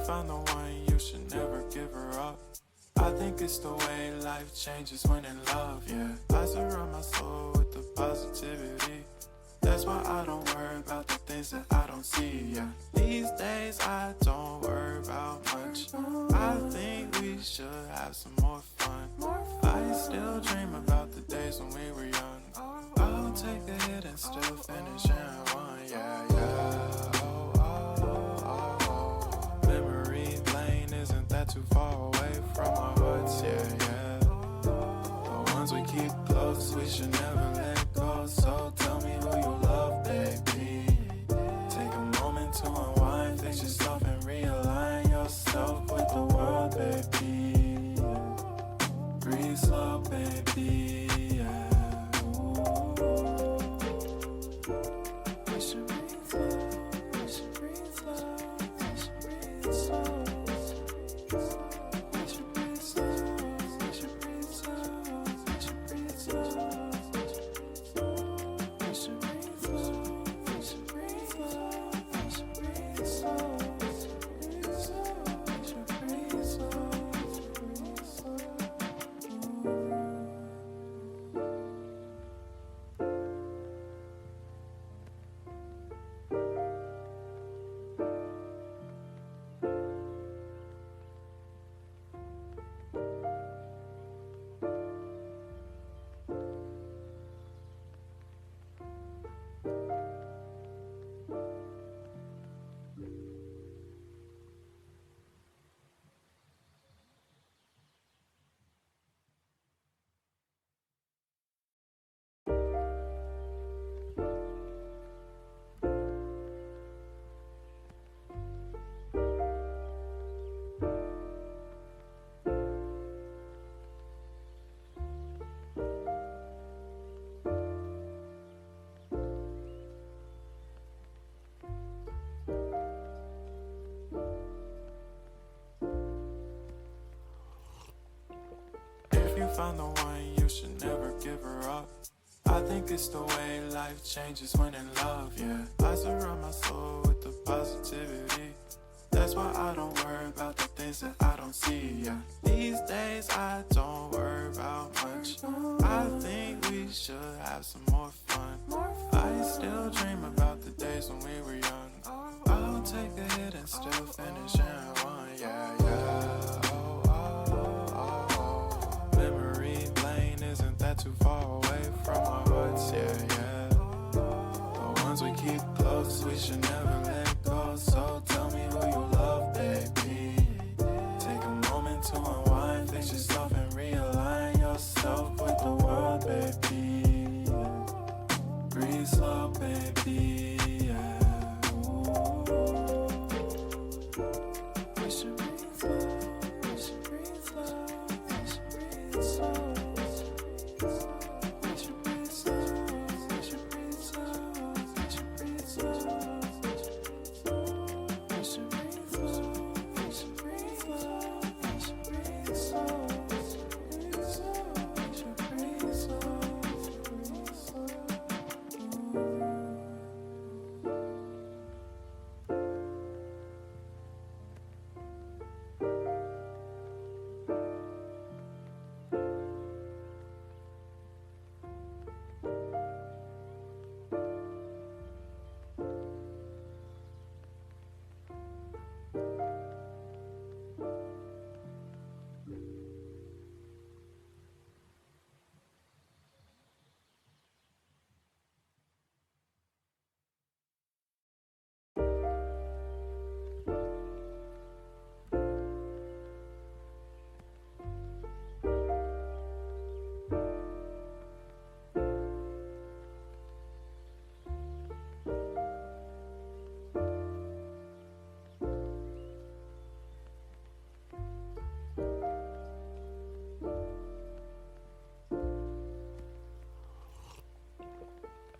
found the one, you should never give her up. I think it's the way life changes when in love, yeah. I surround my soul with the positivity. That's why I don't worry about the things that I don't see, yeah. These days I don't worry about much. I think we should have some more fun. I still dream about the days when we were young. I'll take a hit and still finish in one, yeah, yeah. Memory lane isn't that too far away from our hearts, yeah, yeah. The ones we keep close, we should never let go. So tell me who you love, baby. Take a moment to unwind, fix yourself and realign yourself with the world, baby. Breathe slow, baby, yeah. We should breathe slow, we should breathe slow, we should breathe slow. We should breathe slow, we should breathe slow, we should breathe slow. We should breathe slow, we should breathe slow, we should breathe slow. We should breathe slow, breathe slow. If you found the one, you should never give her up. I think it's the way life changes when in love, yeah. I surround my soul with the positivity. That's why I don't worry about the things that I don't see, yeah. These days I don't worry about much. I think we should have some more fun. I still dream about the days when we were young. I'll take a hit and still finish in one, yeah, yeah. Memory lane isn't that too far away from our hearts, yeah, yeah. The ones we keep close, we should never let go. So tell me who you love, baby. Take a moment to unwind, fix yourself and realign yourself with the world, baby. Breathe slow, baby, yeah. We should breathe slow, we should breathe slow, we should breathe slow. We should breathe slow, we should breathe slow, we should breathe slow. We should breathe slow, we should breathe slow, we should breathe slow. We should breathe slow, breathe slow.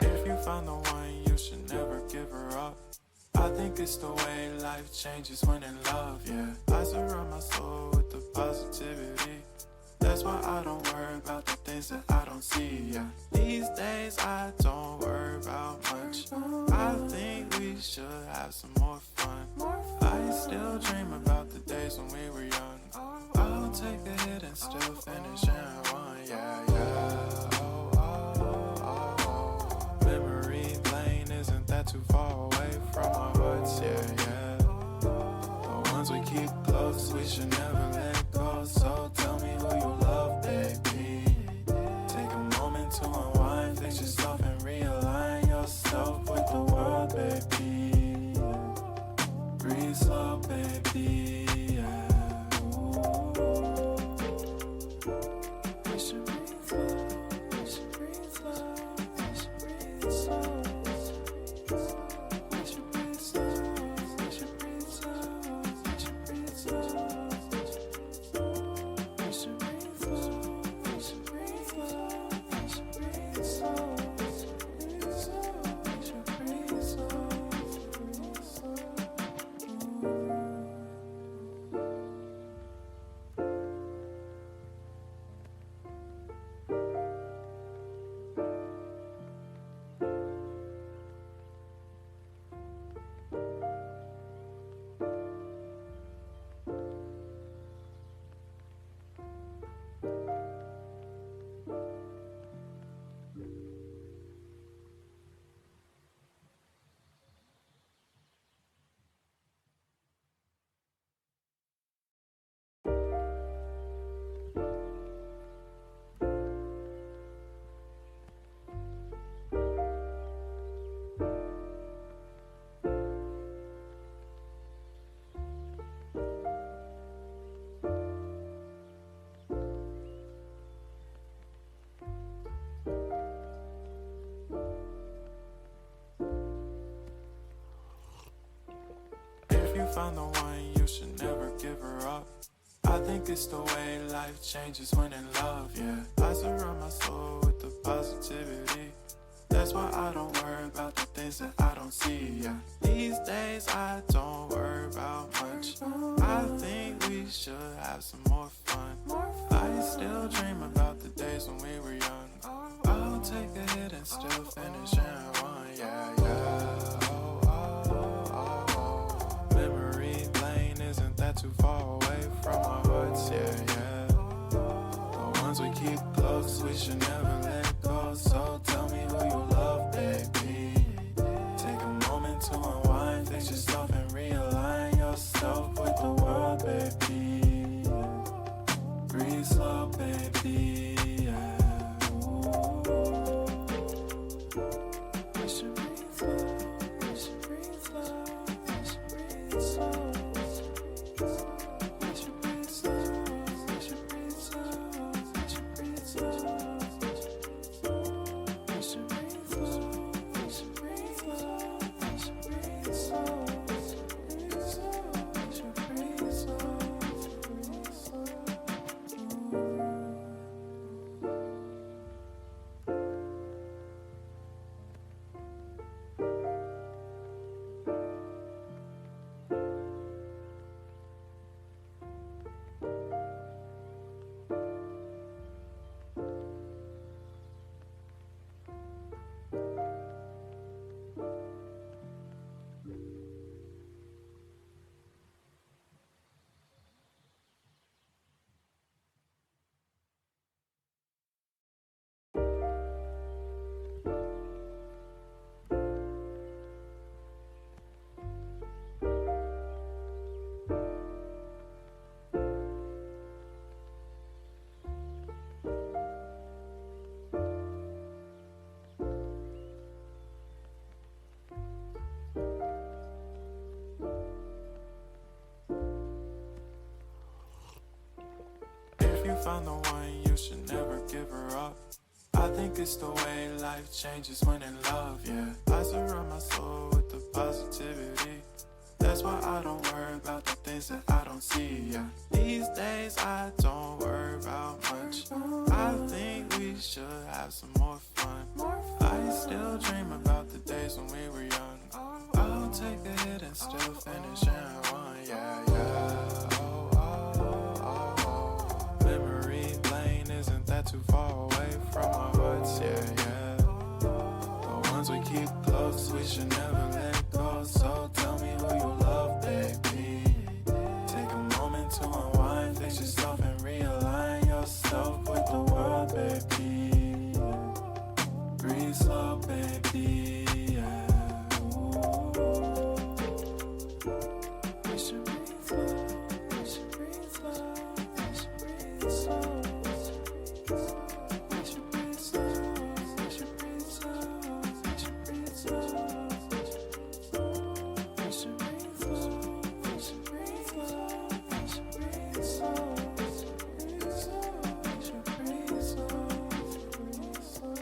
If you found the one, you should never give her up. I think it's the way life changes when in love, yeah. I surround my soul with the positivity. That's why I don't worry about the things that I don't see, yeah. These days I don't worry about much. I think we should have some more fun. I still dream about the days when we were young. I'll take a hit and still finish and one, yeah, yeah. Oh, oh, oh, oh. Memory lane isn't that too far away from our hearts, yeah, yeah. The ones we keep close, we should never let go. So tell me who you love, baby. Take a moment to unwind, fix yourself and realign yourself with the world, baby. Breathe slow, baby, yeah. We should breathe slow, we should breathe slow, we should breathe slow. We should breathe slow, we should breathe slow, we should breathe slow. We should breathe slow, we should breathe slow, we should breathe slow. We should breathe slow, breathe slow. If you find the one, you should never give her up. I think it's the way life changes when in love, yeah. I surround my soul with the positivity. That's why I don't worry about the things that I don't see, yeah. These days I don't worry about much. I think we should have some more fun. I still dream about the days when we were young. I'll take a hit and still finish and one, yeah, yeah. Oh, oh, oh, oh. Memory lane isn't that too far away from our hearts, yeah, yeah. The ones we keep close, we should never let go. So tell me who you love, baby. Take a moment to unwind, fix yourself and realign yourself with the world, baby. Breathe slow, baby, yeah. We should breathe slow, we should breathe slow, we should breathe slow. We should breathe slow, we should breathe slow, we should breathe slow. We should breathe slow, we should breathe slow, we should breathe slow. We should breathe slow, breathe slow. If you find the one, you should never give her up. I think it's the way life changes when in love, yeah. I surround my soul with the positivity. That's why I don't worry about the things that I don't see, yeah. These days I don't worry about much. I think we should have some more fun. I still dream about the days when we were young. I'll take a hit and still finish and one, yeah, yeah. Oh, oh, oh, oh. Memory lane isn't that too far away from our hearts, yeah, yeah. The ones we keep close, we should never let go. So tell me who you love, baby. baby, yeah. We should breathe slow, we should breathe slow, we should breathe slow. We should breathe slow, we should breathe slow, we should breathe slow. We should breathe slow, we should breathe slow, we should breathe slow. We should breathe slow, breathe slow.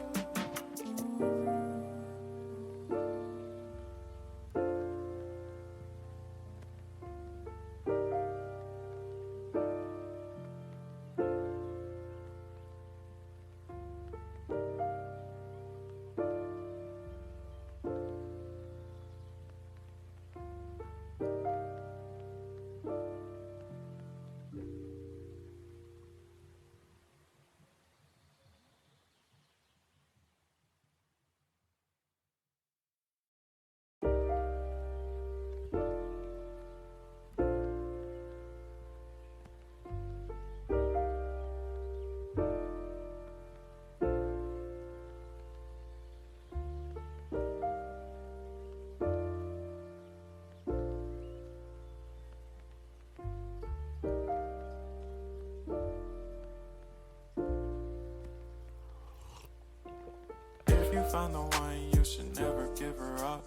If you found the one, you should never give her up.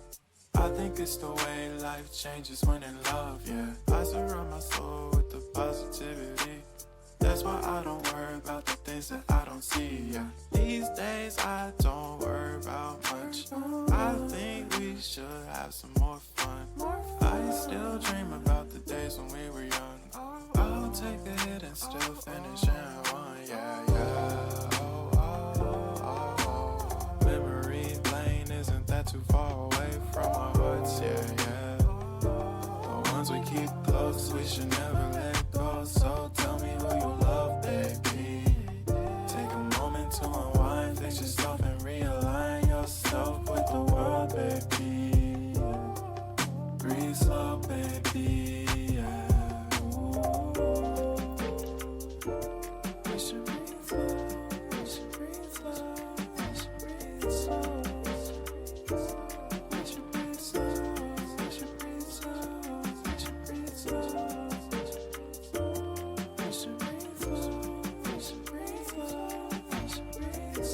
I think it's the way life changes when in love, yeah. I surround my soul with the positivity. That's why I don't worry about the things that I don't see, yeah. These days I don't worry about much. I think we should have some more fun. I still dream about the days when we were young. I'll take a hit and still finish in one, yeah, yeah. Memory lane isn't that too far away from our hearts, yeah, yeah. The ones we keep close, we should never let go. So tell me who you love, baby. Take a moment to unwind, fix yourself and realign yourself with the world, baby. Breathe slow, baby, yeah. We should breathe slow, we should breathe slow, we should breathe slow. We should breathe slow, we should breathe slow, we should breathe slow. We should breathe slow, we should breathe slow, we should breathe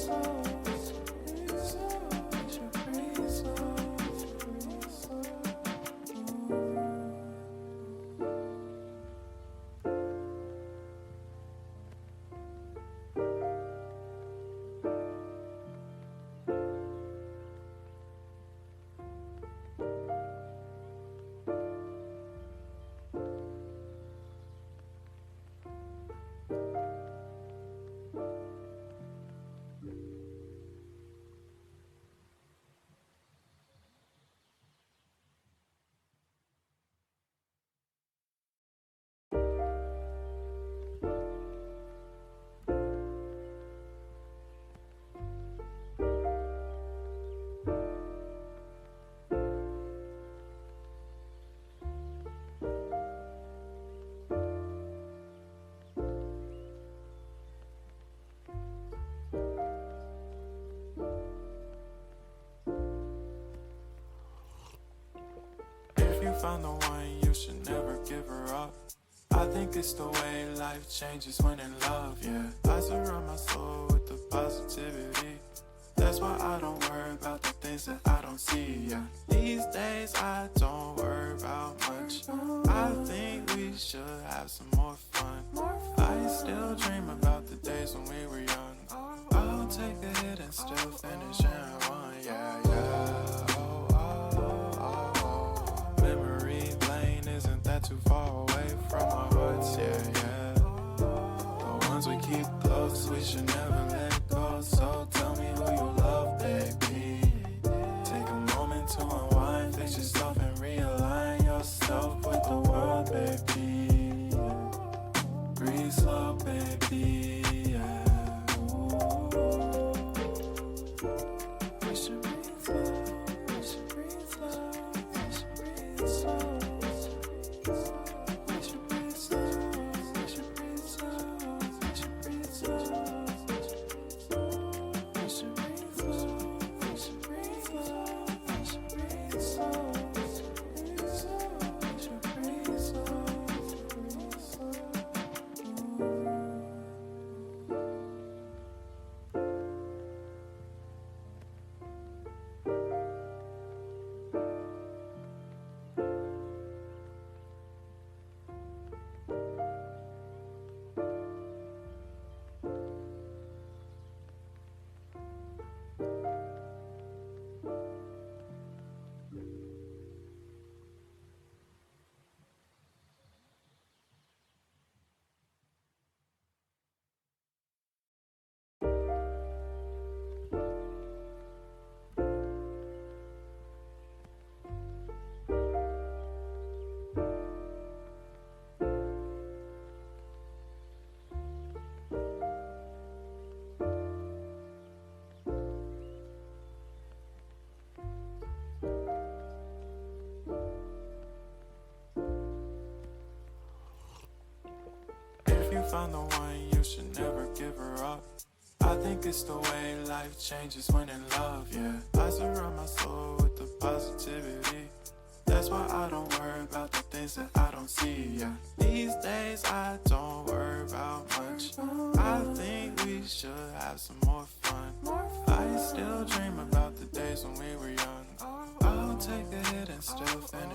slow. We should breathe slow, breathe slow. If you found the one, you should never give her up. I think it's the way life changes when in love, yeah. I surround my soul with the positivity. That's why I don't worry about the things that I don't see, yeah. These days I don't worry about much. I think we should have some more fun. I still dream about the days when we were young. I'll take a hit and still finish in one, yeah, yeah. Memory lane isn't that too far away from our hearts, yeah, yeah. The ones we keep close, we should never let go. So tell me who you love, baby. Take a moment to unwind, fix yourself and realign yourself with the world, baby. Breathe slow, baby, yeah. We should breathe slow. find the one, you should never give her up. I think it's the way life changes when in love, yeah. I surround my soul with the positivity. That's why I don't worry about the things that I don't see, yeah. These days I don't worry about much. I think we should have some more fun. I still dream about the days when we were young. I'll take a hit and still finish